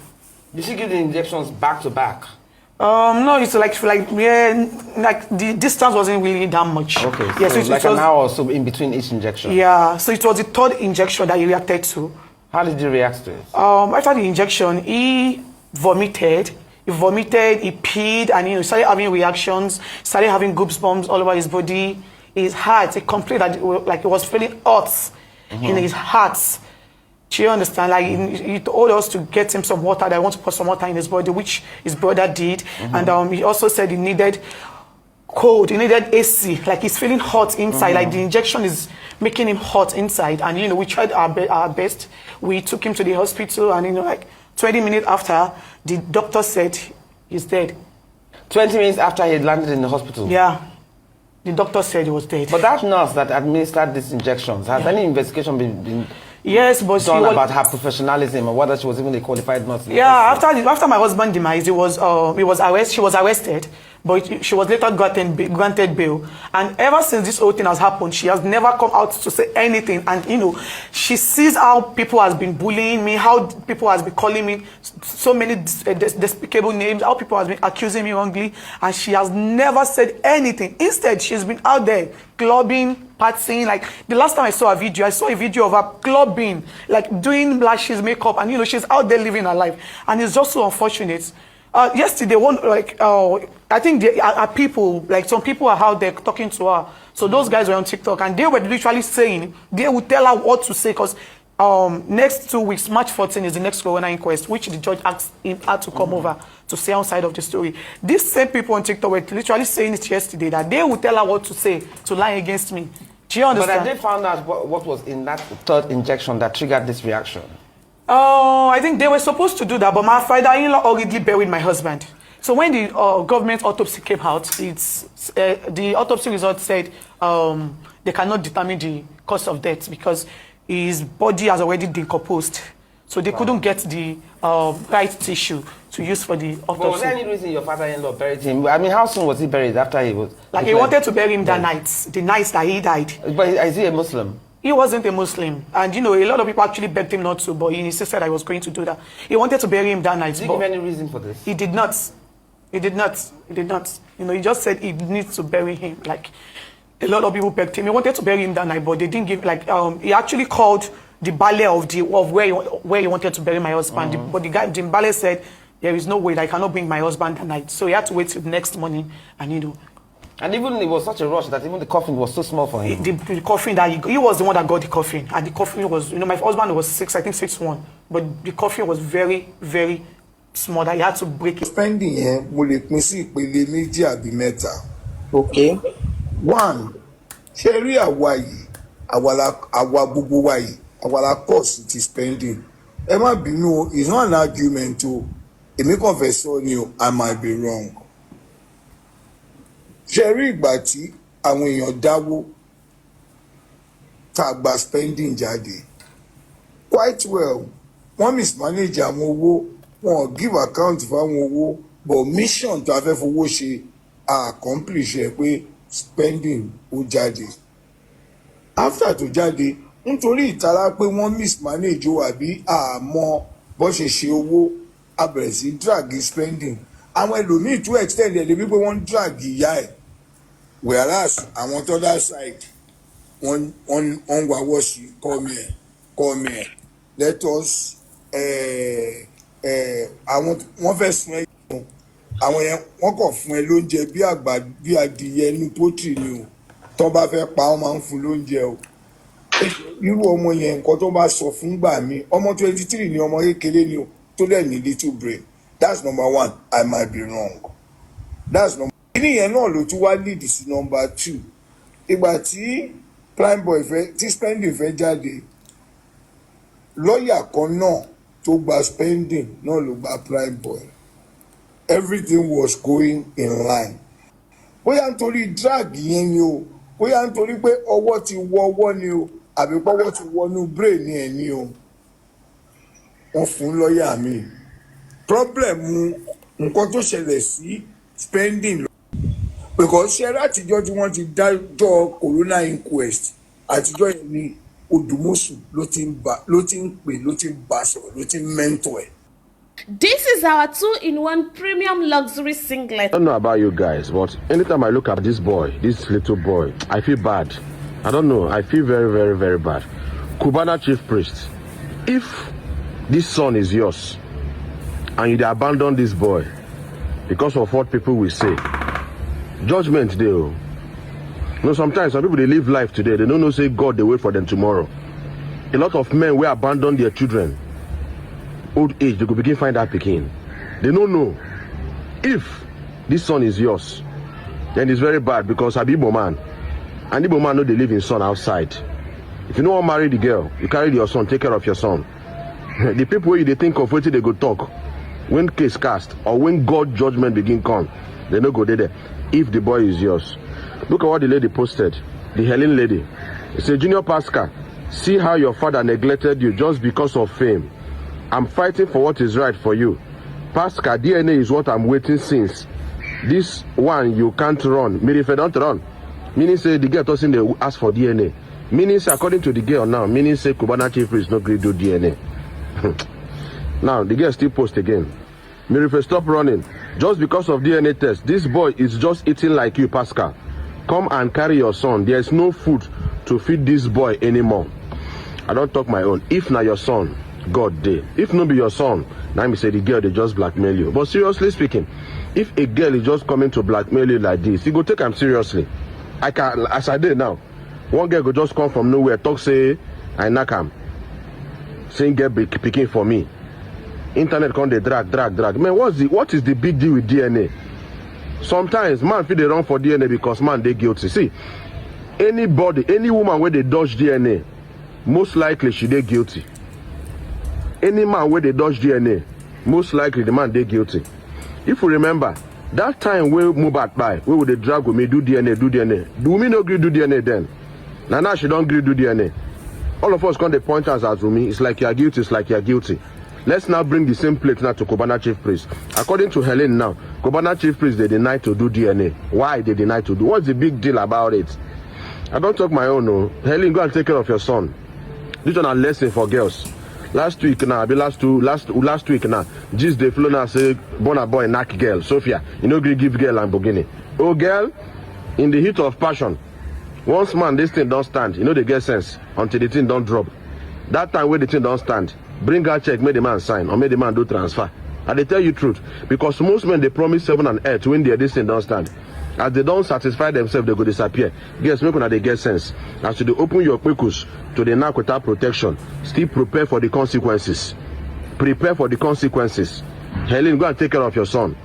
Did she give the injections back to back? No, it's like the distance wasn't really that much. Okay, yeah, so so it's like an hour or so in between each injection. Yeah, so it was the third injection that he reacted to. How did he react to it? After the injection, he vomited. He peed, and he started having reactions, started having goosebumps all over his body. His heart, it complained that like he was feeling hot in his heart. Do you understand? Like he told us to get him some water. That I want to put some water in his body, which his brother did. And he also said he needed cold, he needed AC. Like he's feeling hot inside. Like the injection is making him hot inside. And we tried our best. We took him to the hospital, and like 20 minutes after, the doctor said he's dead. 20 minutes after he had landed in the hospital? Yeah. The doctor said he was dead. But that nurse that administered these injections, has any investigation been yes, but done about her professionalism or whether she was even a qualified nurse? Yeah, after my husband's demise, she was arrested, but she was later granted bail. And ever since this whole thing has happened, she has never come out to say anything. And she sees how people has been bullying me, how people has been calling me so many despicable names, how people has been accusing me wrongly, and she has never said anything. Instead, she's been out there clubbing, partying. Like the last time I saw a video of her clubbing, like doing lashes, makeup, and she's out there living her life. And it's just so unfortunate. Yesterday, I think people, like some people are out there talking to her. So those guys were on TikTok, and they were literally saying, they would tell her what to say, because next 2 weeks, March 14 is the next coroner inquest, which the judge asked him to come over to say on side of the story. These same people on TikTok were literally saying it yesterday, that they would tell her what to say to lie against me. Do you understand? But have they found out what was in that third injection that triggered this reaction? I think they were supposed to do that, but my father-in-law already buried my husband. So when the government autopsy came out, the autopsy result said they cannot determine the cause of death because his body has already decomposed. So they couldn't get the right tissue to use for the autopsy. But was there any reason your father-in-law buried him? I mean, how soon was he buried after he was... Like he wanted to bury him that night, the night that he died. But is he a Muslim? He wasn't a Muslim. And a lot of people actually begged him not to, but he insisted I was going to do that. He wanted to bury him that night. Did he give any reason for this? He did not. He did not. He did not. He just said he needs to bury him. Like, a lot of people begged him. He wanted to bury him that night, but they didn't give, he actually called the Bale of where he wanted to bury my husband. But the Bale said, there is no way that I cannot bring my husband that night. So he had to wait till the next morning, and And even it was such a rush that even the coffin was so small for him. The coffin that he was the one that got the coffin, and the coffin was, my husband was 6'1", but the coffin was very, very small that he had to break it. Spending here, mo lè pín sí ìpele méjì àbí mẹ́ta. Okay. One, ṣé rí àwa yìí, àwa gbogbo wa yìí, àwa la cause ti spending. Ẹ má bínú, it's not an argument o. Èmi kàn fẹ́ sọ ni o, I might be wrong. Ṣé rí ìgbà tí àwọn èèyàn dáwó tá gba spending jáde? Quite well, wọ́n mismanage àwọn owó, wọ́n give account fáwọn owó, but mission tó a fẹ́ fowó ṣe accomplish ẹ̀ pé spending ó jáde. After tó jáde, nítorí ìtara pé wọ́n mismanage owó àbí àmọ́ bó ṣe owó, a bẹ̀rẹ̀ sí drag spending. Àwọn ẹlòmíì tún extend ẹ̀ débi pé wọ́n drag ìyá ẹ̀. Whereas àwọn tó that side wọ́n wá wọ́ọ̀ṣì come here let us àwọn wọ́n fẹ́ sun ẹ́ àwọn yẹn wọ́n kàn fún ẹ lóúnjẹ bí àgbà bí adìyẹ inú pọ́tìrì ni o tó bá fẹ́ pa wọ́n máa ń fún lóúnjẹ o irú ọmọ yẹn nǹkan tó bá sọ fún gbà mí ọmọ 23 ni ọmọ kékeré ni o tó dẹ̀ ní little brain. That's number one. I might be wrong. That's number kíní yẹn náà ló tún wá lead sí number 2. Ìgbà tí prime boy tí spending fẹ́ jáde lọ́ọ̀yà kan náà tó gba spending náà ló gba prime boy. Everything was going in line. Bóyá nítorí drag yẹn ni o, bóyá nítorí pé ọwọ́ ti wọ ọwọ́ ni o, àbí pọ́wọ́ ti wọnú brain ẹ̀ ni o. Wọ́n fún lọ́ọ̀yà mi. Problem nǹkan tó ṣẹlẹ̀ sí spending because ṣe látijọ́ tí wọ́n ti dájọ́ corona inquest àtijọ́ yẹn ni Odùmọ̀ṣù ló ti ń pè ló ti ń bá sọ̀rọ̀ ló ti ń mentor ẹ̀. This is our 2-in-1 premium luxury singlet. I don't know about you guys, but anytime I look at this boy, this little boy, I feel bad. I don't know, I feel very, very, very bad. Cubana-ChiefPriest, if this son is yours and you abandon this boy because of what people will say, judgment day. You know, sometimes some people, they live life today, they don't know say God, they wait for them tomorrow. A lot of men will abandon their children. Old age, they could begin find that picking. They don't know. If this son is yours, then it's very bad, because I be Igbo man, and Igbo man know they live in son outside. If you don't want to marry the girl, you carry your son, take care of your son. The people where they think of waiting, they go talk. When case cast or when God judgment begin come, they no go there. If the boy is yours, look at what the lady posted. The Helen lady. It's a Junior Pascal. See how your father neglected you just because of fame. I'm fighting for what is right for you. Pascal, DNA is what I'm waiting since. This one you can't run. Meaning if I don't run, meaning say the girl doesn't they ask for DNA. Meaning say according to the girl now, meaning say Cubana-ChiefPriest no agree do DNA. Now the girl still post again. Meaning if I stop running, just because of DNA test, this boy is just eating like you, Pascal. Come and carry your son. There is no food to feed this boy anymore. I don't talk my own. If not your son, God day. If not be your son, now me say the girl they just blackmail you. But seriously speaking, if a girl is just coming to blackmail you like this, you go take him seriously. I can, as I did now. One girl go just come from nowhere, talk say I knock him, saying get picking for me. Internet come they drag. Man, what is the big deal with DNA? Sometimes man feel they run for DNA because man they guilty. See, anybody, any woman where they dodge DNA, most likely she they guilty. Any man where they dodge DNA, most likely the man they guilty. If you remember, that time where Mohbad by, where would they drag with me, do DNA. Do me no agree do DNA then? Now she don't agree do DNA. All of us come the point as Wumi, it's like you're guilty, it's like you're guilty. Let's now bring the same plate now to Cubana-ChiefPriest. According to Helen now, Cubana-ChiefPriest, they deny to do DNA. Why they deny to do? What's the big deal about it? I don't talk my own, no. Helen, go and take care of your son. This one a lesson for girls. Last week now, last week now, just the flow now say, born a boy, knock girl, Sophia. You know, give girl Lamborghini. Oh, girl, in the heat of passion, once man, this thing don't stand, you know they get sense until the thing don't drop. That time where the thing don't stand, bring her check, make the man sign, or make the man do transfer. And they tell you truth, because most men they promise 7 and 8 when this thing don't stand. As they don't satisfy themselves, they go disappear. Guess make when they get sense. As you open your quikus to the knack without protection, still prepare for the consequences. Prepare for the consequences. Helen, go and take care of your son.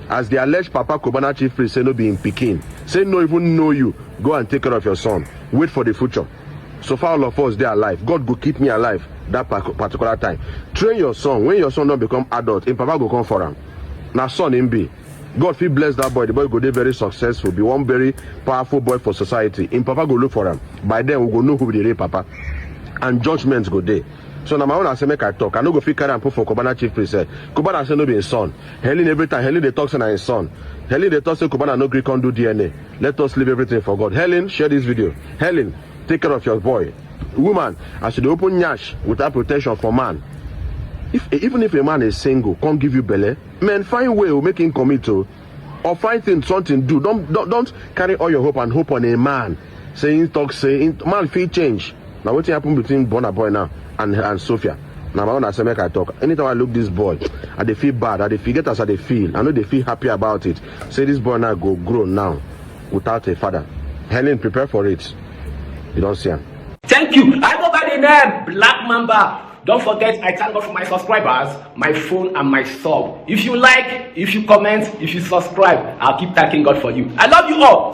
As the alleged Papa Cubana-ChiefPriest say no be in Peking, say no even know you, go and take care of your son. Wait for the future. So far all of us they are alive. God go keep me alive that particular time. Train your son. When your son don't become adult, in Papa go come for him. Now son him be. God feel bless that boy. The boy go be very successful, be one very powerful boy for society. In Papa go look for him. By then we go know who be the real Papa. And judgments go there. So now my own I say make I talk. I no go fit carry and put for Cubana-ChiefPriest. Cubana say no be his son. Helen every time Helen they talk say na his son. Helen they talk say Cubana no gree can do DNA. Let us leave everything for God. Helen, share this video. Helen, take care of your boy. Woman, I should open nyash without protection for man. Even if a man is single, can't give you belly, man, find way to make him commit to, or find something do. Don't carry all your hope and hope on a man. Saying talk, saying man feel change. Now what happened between Burna Boy now and Sophia? Now my own I say make I talk. Anytime I look this boy, I they feel bad, I they forget as I they feel. I know they feel happy about it. Say this boy now go grow now without a father. Helen, prepare for it. You don't see him. Thank you. I go by the name Black Mamba. Don't forget, I thank God for my subscribers, my phone, and my sub. If you like, if you comment, if you subscribe, I'll keep thanking God for you. I love you all.